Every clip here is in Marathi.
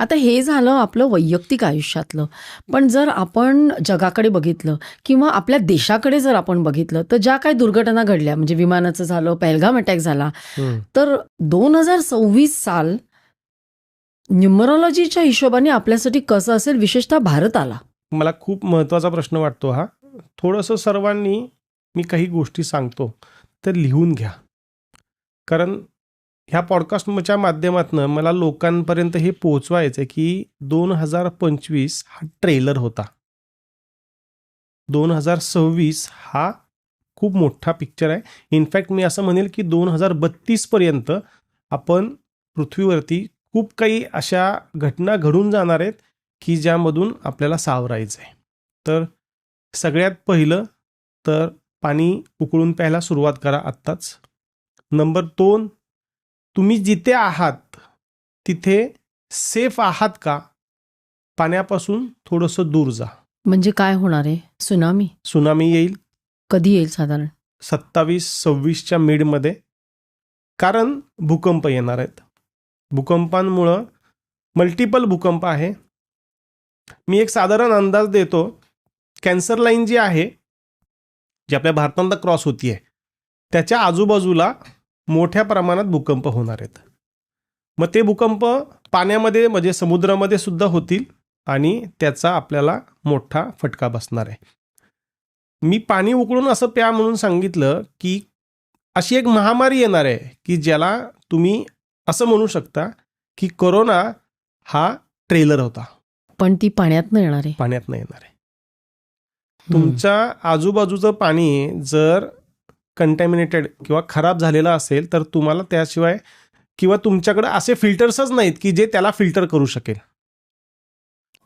आता हे झालं आपलं वैयक्तिक आयुष्यातलं. पण जर आपण जगाकडे बघितलं किंवा आपल्या देशाकडे जर आपण बघितलं तर ज्या काही दुर्घटना घडल्या म्हणजे विमानाचं झालं, पहलगाम अटॅक झाला, तर 2026 साल न्यूमरॉलॉजीच्या हिशोबाने आपल्यासाठी कसं असेल, विशेषतः भारताला? मला खूप महत्त्वाचा प्रश्न वाटतो हा. थोडंसं सर्वांनी मी काही गोष्टी सांगतो तर लिहून घ्या, कारण ह्या पॉडकास्टच्या माध्यमातून मला लोकांपर्यंत हे पोहोचवायचं आहे की 2025 हा ट्रेलर होता. 2026 हा खूप मोठा पिक्चर आहे. इनफॅक्ट मी असं म्हणेल की 2032 पर्यंत आपण पृथ्वीवरती खूप काही अशा घटना घडून जाणार आहेत की ज्यामधून आपल्याला सावरायचं आहे. तर सगळ्यात पहिलं तर पाणी उकळून प्यायला सुरुवात करा आत्ताच. नंबर 2, तुम्ही जिथे आहात तिथे सेफ आहात का? पाण्यापासून थोडंसं दूर जा. म्हणजे काय होणार आहे? सुनामी येईल. कधी येईल साधारण? 27-26च्या मिडमध्ये. कारण भूकंप येणार आहेत. भूकंपांमुळं मल्टिपल भूकंप आहे. मी एक साधारण अंदाज देतो. कॅन्सर लाईन जी आहे जी आपल्या भारताला क्रॉस होती आहे त्याच्या आजूबाजूला मोठ्या प्रमाणात भूकंप होणार आहेत. मग ते भूकंप पाण्यामध्ये म्हणजे समुद्रामध्ये सुद्धा होतील आणि त्याचा आपल्याला मोठा फटका बसणार आहे. मी पाणी उकळून असं प्या म्हणून सांगितलं की अशी एक महामारी येणार आहे की ज्याला तुम्ही असं म्हणू शकता की कोरोना हा ट्रेलर होता. पण ती पाण्यातनं येणार आहे. पाण्यातनं येणार आहे. तुमच्या आजूबाजूचं पाणी जर कंटॅमिनेटेड किंवा खराब झालेलं असेल तर तुम्हाला त्याशिवाय किंवा तुमच्याकडे असे फिल्टर्सच नाहीत की जे त्याला फिल्टर करू शकेल.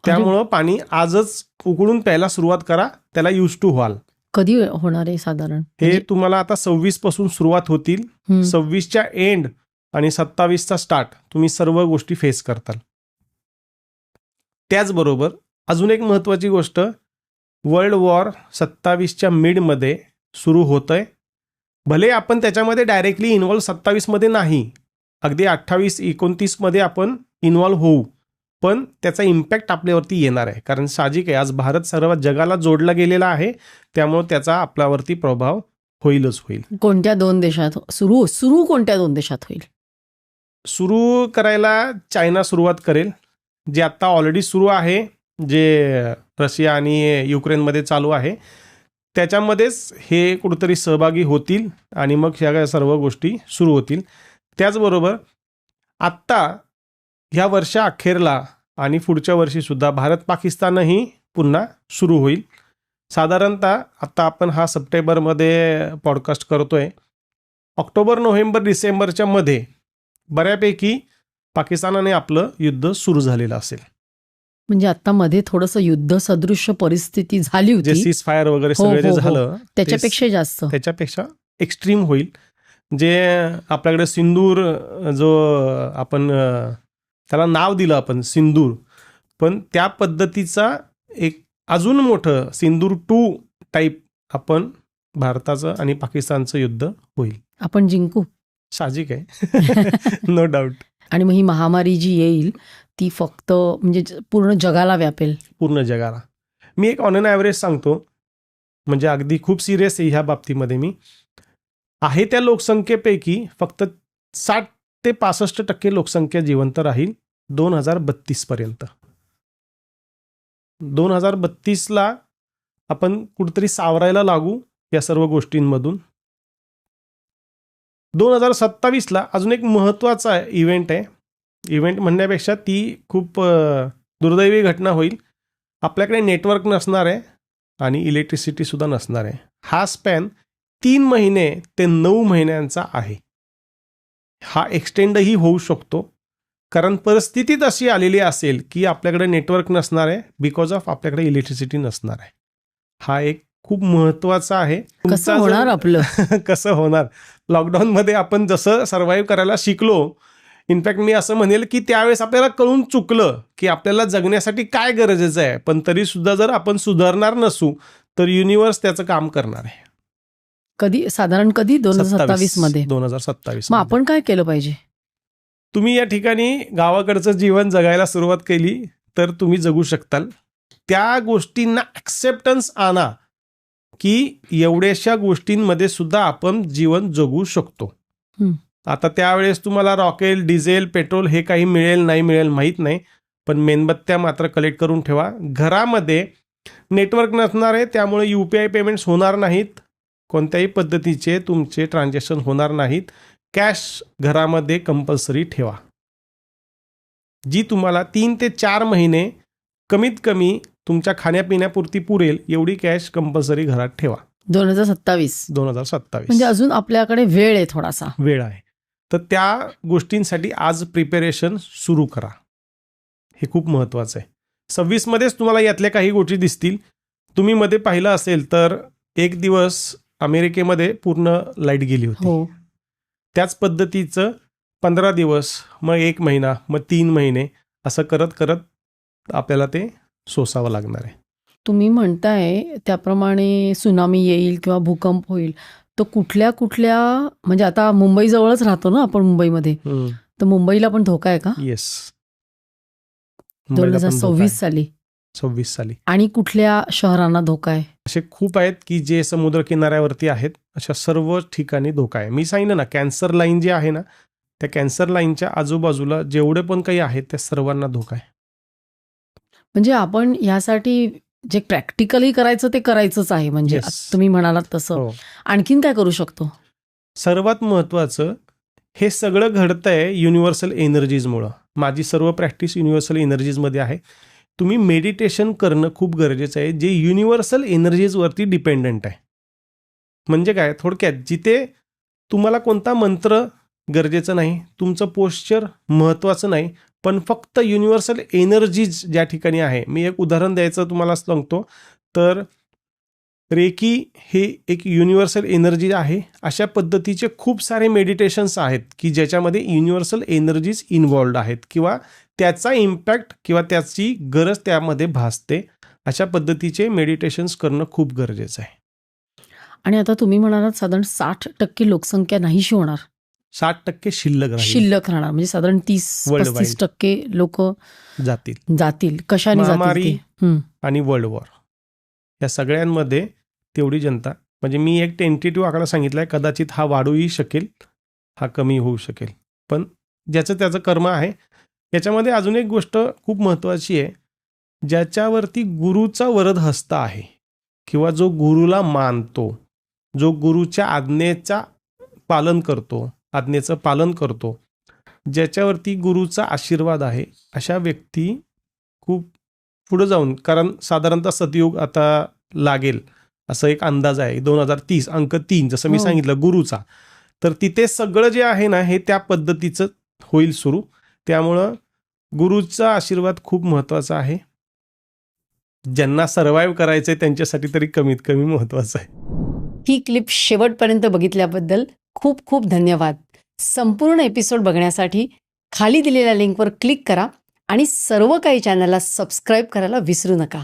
त्यामुळं पाणी आजच उकळून प्यायला सुरुवात करा. त्याला यूज टू व्हाल. कधी होणार आहे साधारण? हे तुम्हाला आता 26 पासून सुरुवात होतील. 26च्या एंड आणि 27चा स्टार्ट तुम्ही सर्व गोष्टी फेस करताल. त्याचबरोबर अजून एक महत्त्वाची गोष्ट, वर्ल्ड वॉर 27च्या मिडमध्ये सुरू होत आहे. भले आपण त्याच्यामध्ये डायरेक्टली इन्व्हॉल्व 27मध्ये नाही, अगदी 28-29मध्ये आपण इन्व्हॉल्व होऊ, पण त्याचा इम्पॅक्ट आपल्यावरती येणार आहे. कारण साहजिक आहे, आज भारत सर्व जगाला जोडला गेलेला आहे, त्यामुळे त्याचा आपल्यावरती प्रभाव होईलच होईल. कोणत्या 2 देशात सुरू कोणत्या 2 देशात होईल? सुरू करायला चायना सुरुवात करेल, जे आत्ता ऑलरेडी सुरू आहे, जे रशिया आणि युक्रेनमध्ये चालू आहे. त्याच्यामध्येच हे कुठेतरी सहभागी होतील आणि मग ह्या सर्व गोष्टी सुरू होतील. त्याचबरोबर आत्ता ह्या वर्षा अखेरला आणि पुढच्या वर्षीसुद्धा भारत पाकिस्तानही पुन्हा सुरू होईल. साधारणतः आत्ता आपण हा सप्टेंबरमध्ये पॉडकास्ट करतोय. ऑक्टोबर, नोव्हेंबर, डिसेंबरच्या मध्ये बऱ्यापैकी पाकिस्तानाने आपलं युद्ध सुरू झालेलं असेल. म्हणजे आता मध्ये थोडंसं युद्ध सदृश्य परिस्थिती झाली होती, जे सीज फायर वगैरे सगळं जे झालं त्याच्यापेक्षा जास्त, त्याच्यापेक्षा एक्स्ट्रीम होईल. जे आपल्याकडे सिंदूर, जो आपण त्याला नाव दिलं आपण सिंदूर, पण त्या पद्धतीचा एक अजून मोठं सिंदूर 2 टाईप आपण भारताचं आणि पाकिस्तानचं युद्ध होईल. आपण जिंकू, साहजिक आहे. No doubt. आणि मग ही महामारी जी येईल ती फक्त म्हणजे पूर्ण जगाला व्यापेल. पूर्ण जगाला. मी एक ऑन एन ॲव्हरेज सांगतो, म्हणजे अगदी खूप सिरियस आहे ह्या बाबतीमध्ये. मी आहे त्या लोकसंख्येपैकी फक्त 60 ते 65% लोकसंख्या जिवंत राहील 2032 पर्यंत. 2032ला आपण कुठेतरी सावरायला लागू या सर्व गोष्टींमधून. 2027ला अजून एक महत्त्वाचा इव्हेंट आहे. इव्हेंट म्हणण्यापेक्षा ती खूप दुर्दैवी घटना होईल. आपल्याकडे नेटवर्क नसणार आहे आणि इलेक्ट्रिसिटीसुद्धा नसणार आहे. हा स्पॅन 3 महिने ते 9 महिन्यांचा आहे. हा एक्सटेंडही होऊ शकतो, कारण परिस्थितीत अशी आलेली असेल की आपल्याकडे नेटवर्क नसणार आहे बिकॉज ऑफ आपल्याकडे इलेक्ट्रिसिटी नसणार आहे. हा एक खूप महत्त्वाचा आहे. कसं होणार आपलं? कसं होणार? लॉकडाऊनमध्ये आपण जसं सर्व्हाइव्ह करायला शिकलो, इनफॅक्ट मी असं म्हणेल की त्यावेळेस आपल्याला कळून चुकलं की आपल्याला जगण्यासाठी काय गरजेचं आहे, पण तरीसुद्धा जर आपण सुधारणार नसू तर युनिव्हर्स त्याचं काम करणार आहे. कधी साधारण 2027 मध्ये? 2027. मग आपण काय केलं पाहिजे? तुम्ही या ठिकाणी गावाकडचं जीवन जगायला सुरुवात केली तर तुम्ही जगू शकताल. त्या गोष्टींना ॲक्सेप्टन्स आणा की एवढ्याशा गोष्टींमध्ये सुद्धा आपण जीवन जगू शकतो. आता त्यावेळेस तुम्हाला रॉकेल, डिझेल, पेट्रोल हे काही मिळेल नाही मिळेल माहीत नाही, पण मेणबत्त्या मात्र कलेक्ट करून ठेवा. घरामध्ये नेटवर्क नसणार आहे, त्यामुळे UPI पेमेंट्स होणार नाहीत, कोणत्याही पद्धतीचे तुमचे ट्रान्झॅक्शन होणार नाहीत. कॅश घरामध्ये कंपल्सरी ठेवा, जी तुम्हाला 3 ते 4 महिने कमीत कमी तुमच्या खाण्यापिण्यापुरती पुरेल एवढी कॅश कंपल्सरी घरात ठेवा. 2027 म्हणजे अजून आपल्याकडे वेळ आहे, थोडासा वेळ आहे. तर त्या गोष्टींसाठी आज प्रिपेरेशन सुरू करा, हे खूप महत्त्वाचं आहे. 26 मध्येच तुम्हाला यातल्या काही गोष्टी दिसतील. तुम्ही मध्ये पाहिलं असेल तर एक दिवस अमेरिकेमध्ये पूर्ण लाईट गेली होती. त्याच पद्धतीचं 15 दिवस, मग 1 महिना, मग 3 महिने असं करत करत आपल्याला ते सोसावं लागणार आहे. तुम्ही म्हणताय त्याप्रमाणे सुनामी येईल किंवा भूकंप होईल, तर कुठल्या कुठल्या, म्हणजे आता मुंबईजवळच राहतो ना आपण, मुंबईमध्ये, तर मुंबईला पण धोका आहे का? येस, 2026 साली. आणि कुठल्या शहरांना धोका आहे? असे खूप आहेत की जे समुद्र किनाऱ्यावरती आहेत, अशा सर्व ठिकाणी धोका आहे. मी सांगितलं ना, कॅन्सर लाईन जी आहे ना, त्या कॅन्सर लाईनच्या आजूबाजूला जेवढे पण काही आहेत त्या सर्वांना धोका आहे. म्हणजे आपण यासाठी जे प्रॅक्टिकली करायचं ते करायचंच आहे, म्हणजे तुम्ही म्हणालात तसं. आणखीन काय करू शकतो? सर्वात महत्त्वाचं, हे सगळं घडतंय युनिव्हर्सल एनर्जीजमुळं. माझी सर्व प्रॅक्टिस युनिव्हर्सल एनर्जीजमध्ये आहे. तुम्ही मेडिटेशन करणं खूप गरजेचं आहे, जे युनिव्हर्सल एनर्जीजवरती डिपेंडंट आहे. म्हणजे काय, थोडक्यात जिथे तुम्हाला कोणता मंत्र गरजेचं नाही, तुमचं पोश्चर महत्त्वाचं नाही, पण फक्त युनिव्हर्सल एनर्जीज ज्या ठिकाणी आहे. मी एक उदाहरण द्यायचं तुम्हाला सांगतो, तर रेकी हे एक युनिव्हर्सल एनर्जी आहे. अशा पद्धतीचे खूप सारे मेडिटेशन्स आहेत की ज्याच्यामध्ये युनिव्हर्सल एनर्जीज इन्व्हॉल्ड आहेत किंवा त्याचा इम्पॅक्ट किंवा त्याची गरज त्यामध्ये भासते. अशा पद्धतीचे मेडिटेशन्स करणं खूप गरजेचं आहे. आणि आता तुम्ही म्हणालात साधारण 60% लोकसंख्या नाहीशी होणार, 60% शिल्लक राहणार, म्हणजे साधारण 30-35% लोक जातील. कशाने जातील? आणि वर्ल्ड वॉर, या सगळ्यांमध्ये तेवढी जनता, म्हणजे मी एक टेंटेटिव्ह आकडा सांगितलाय, कदाचित हा वाढूही शकेल, हा कमी होऊ शकेल, पण ज्याचं त्याचं कर्म आहे. याच्यामध्ये अजून एक गोष्ट खूप महत्त्वाची आहे, ज्याच्यावरती गुरुचा वरद हस्त आहे किंवा जो गुरुला मानतो, जो गुरुच्या आज्ञेचं पालन करतो, ज्याच्यावरती गुरुचा आशीर्वाद आहे, अशा व्यक्ती खूप पुढे जाऊन, कारण साधारणतः सतयुग आता लागेल असं एक अंदाज आहे, 2030 अंक 3 जसं मी सांगितलं गुरुचा, तर तिथे सगळं जे आहे ना हे त्या पद्धतीचं होईल सुरू. त्यामुळं गुरुचा आशीर्वाद खूप महत्त्वाचा आहे. ज्यांना सर्व्हाइव्ह करायचंय त्यांच्यासाठी तरी कमीत कमी महत्त्वाचं आहे. ही क्लिप शेवटपर्यंत बघितल्याबद्दल खूप खूप धन्यवाद. संपूर्ण एपिसोड बघण्यासाठी खाली दिलेल्या लिंकवर क्लिक करा आणि सर्व काही चॅनलला सबस्क्राईब करायला विसरू नका.